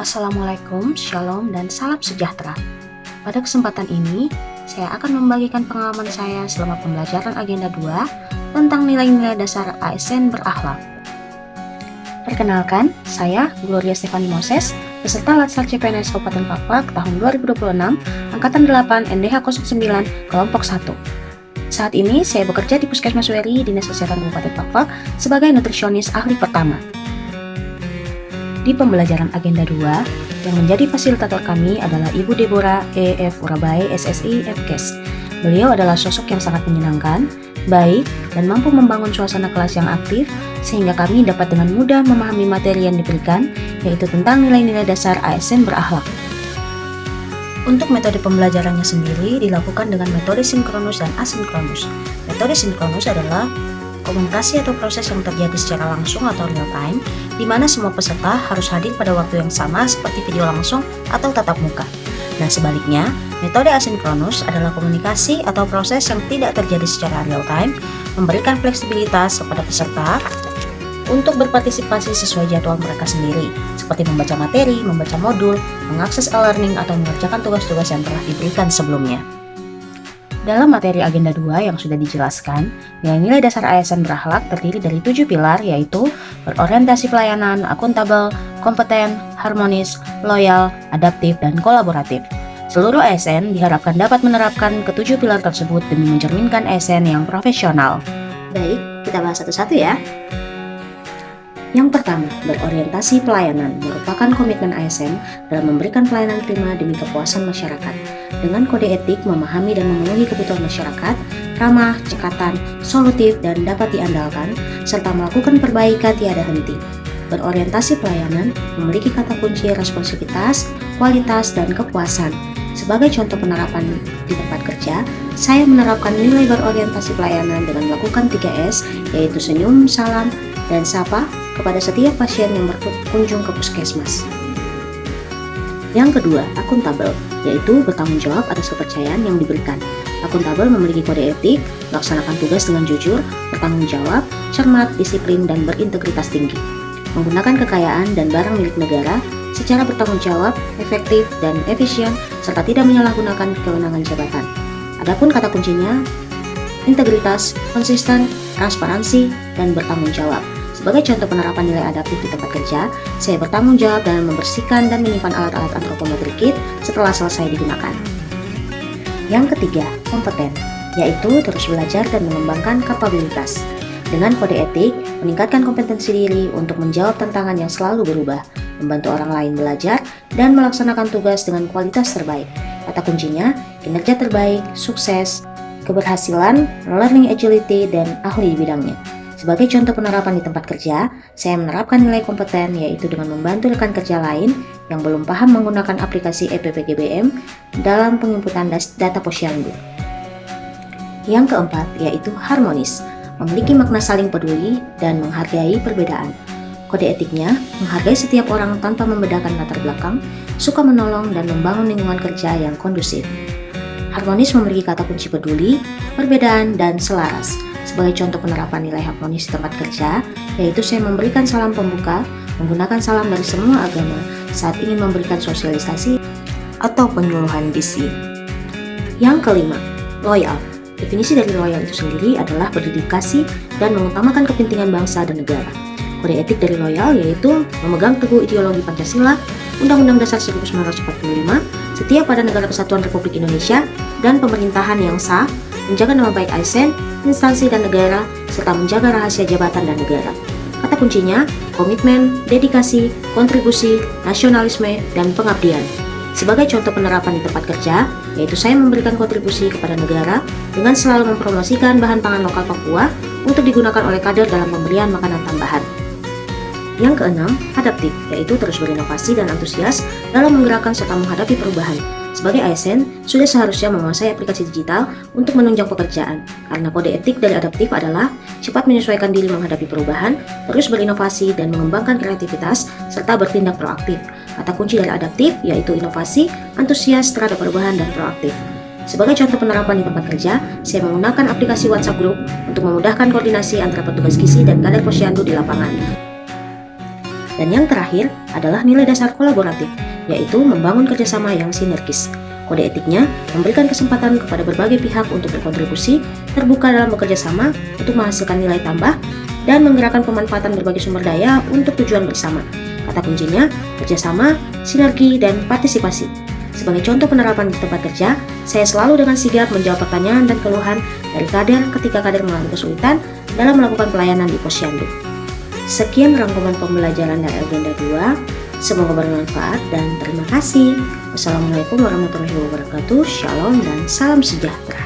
Assalamualaikum, shalom, dan salam sejahtera. Pada kesempatan ini, saya akan membagikan pengalaman saya selama pembelajaran Agenda 2 tentang nilai-nilai dasar ASN berakhlak. Perkenalkan, saya Gloria Stefani Moses, peserta Latsar CPNS Kabupaten Pakpak tahun 2026, Angkatan 8 NDH 09, Kelompok 1. Saat ini, saya bekerja di Puskesmas Weri, Dinas Kesehatan Kabupaten Pakpak, sebagai nutrisionis ahli pertama. Di pembelajaran Agenda 2, yang menjadi fasilitator kami adalah Ibu Deborah E.F. Urabai, SSI, FKes. Beliau adalah sosok yang sangat menyenangkan, baik, dan mampu membangun suasana kelas yang aktif, sehingga kami dapat dengan mudah memahami materi yang diberikan, yaitu tentang nilai-nilai dasar ASN berakhlak. Untuk metode pembelajarannya sendiri dilakukan dengan metode sinkronus dan asinkronus. Metode sinkronus adalah komunikasi atau proses yang terjadi secara langsung atau real time, di mana semua peserta harus hadir pada waktu yang sama seperti video langsung atau tatap muka. Nah sebaliknya, metode asinkronus adalah komunikasi atau proses yang tidak terjadi secara real time, memberikan fleksibilitas kepada peserta untuk berpartisipasi sesuai jadwal mereka sendiri, seperti membaca materi, membaca modul, mengakses e-learning, atau mengerjakan tugas-tugas yang telah diberikan sebelumnya. Dalam materi Agenda 2 yang sudah dijelaskan, nilai-nilai dasar ASN berakhlak terdiri dari 7 pilar, yaitu berorientasi pelayanan, akuntabel, kompeten, harmonis, loyal, adaptif, dan kolaboratif. Seluruh ASN diharapkan dapat menerapkan ketujuh pilar tersebut demi mencerminkan ASN yang profesional. Baik, kita bahas satu-satu ya. Yang pertama, berorientasi pelayanan merupakan komitmen ASN dalam memberikan pelayanan prima demi kepuasan masyarakat. Dengan kode etik memahami dan memenuhi kebutuhan masyarakat, ramah, cekatan, solutif, dan dapat diandalkan, serta melakukan perbaikan tiada henti. Berorientasi pelayanan memiliki kata kunci responsivitas, kualitas, dan kepuasan. Sebagai contoh penerapan di tempat kerja, saya menerapkan nilai berorientasi pelayanan dengan melakukan 3S, yaitu senyum, salam, dan sapa kepada setiap pasien yang berkunjung ke puskesmas. Yang kedua, akuntabel, yaitu bertanggung jawab atas kepercayaan yang diberikan. Akuntabel memiliki kode etik, melaksanakan tugas dengan jujur, bertanggung jawab, cermat, disiplin, dan berintegritas tinggi. Menggunakan kekayaan dan barang milik negara secara bertanggung jawab, efektif, dan efisien, serta tidak menyalahgunakan kewenangan jabatan. Adapun kata kuncinya, integritas, konsisten, transparansi, dan bertanggung jawab. Sebagai contoh penerapan nilai adaptif di tempat kerja, saya bertanggung jawab dalam membersihkan dan menyimpan alat-alat antropometrik kit setelah selesai digunakan. Yang ketiga, kompeten, yaitu terus belajar dan mengembangkan kapabilitas. Dengan kode etik, meningkatkan kompetensi diri untuk menjawab tantangan yang selalu berubah, membantu orang lain belajar, dan melaksanakan tugas dengan kualitas terbaik. Kata kuncinya, kinerja terbaik, sukses, keberhasilan, learning agility, dan ahli di bidangnya. Sebagai contoh penerapan di tempat kerja, saya menerapkan nilai kompeten, yaitu dengan membantu rekan kerja lain yang belum paham menggunakan aplikasi EPPGBM dalam penginputan data posyandu. Yang keempat, yaitu harmonis, memiliki makna saling peduli dan menghargai perbedaan. Kode etiknya, menghargai setiap orang tanpa membedakan latar belakang, suka menolong dan membangun lingkungan kerja yang kondusif. Harmonis memiliki kata kunci peduli, perbedaan, dan selaras. Sebagai contoh penerapan nilai harmonis di tempat kerja, yaitu saya memberikan salam pembuka, menggunakan salam dari semua agama saat ingin memberikan sosialisasi atau penyuluhan gizi. Yang kelima, loyal. Definisi dari loyal itu sendiri adalah berdedikasi dan mengutamakan kepentingan bangsa dan negara. Kode etik dari loyal yaitu memegang teguh ideologi Pancasila, Undang-Undang Dasar 1945, setia pada Negara Kesatuan Republik Indonesia, dan pemerintahan yang sah, menjaga nama baik ASN, instansi dan negara, serta menjaga rahasia jabatan dan negara. Kata kuncinya, komitmen, dedikasi, kontribusi, nasionalisme, dan pengabdian. Sebagai contoh penerapan di tempat kerja, yaitu saya memberikan kontribusi kepada negara dengan selalu mempromosikan bahan pangan lokal Papua untuk digunakan oleh kader dalam pemberian makanan tambahan. Yang keenam, adaptif, yaitu terus berinovasi dan antusias dalam menggerakkan serta menghadapi perubahan. Sebagai ASN, sudah seharusnya menguasai aplikasi digital untuk menunjang pekerjaan, karena kode etik dari adaptif adalah cepat menyesuaikan diri menghadapi perubahan, terus berinovasi dan mengembangkan kreativitas, serta bertindak proaktif. Kata kunci dari adaptif yaitu inovasi, antusias terhadap perubahan, dan proaktif. Sebagai contoh penerapan di tempat kerja, saya menggunakan aplikasi WhatsApp Group untuk memudahkan koordinasi antara petugas gizi dan kader posyandu di lapangan. Dan yang terakhir adalah nilai dasar kolaboratif, yaitu membangun kerjasama yang sinergis. Kode etiknya memberikan kesempatan kepada berbagai pihak untuk berkontribusi, terbuka dalam bekerja sama untuk menghasilkan nilai tambah, dan menggerakkan pemanfaatan berbagai sumber daya untuk tujuan bersama. Kata kuncinya, kerjasama, sinergi, dan partisipasi. Sebagai contoh penerapan di tempat kerja, saya selalu dengan sigap menjawab pertanyaan dan keluhan dari kader ketika kader mengalami kesulitan dalam melakukan pelayanan di Posyandu. Sekian rangkuman pembelajaran dari agenda 2. Semoga bermanfaat dan terima kasih. Wassalamualaikum warahmatullahi wabarakatuh. Shalom dan salam sejahtera.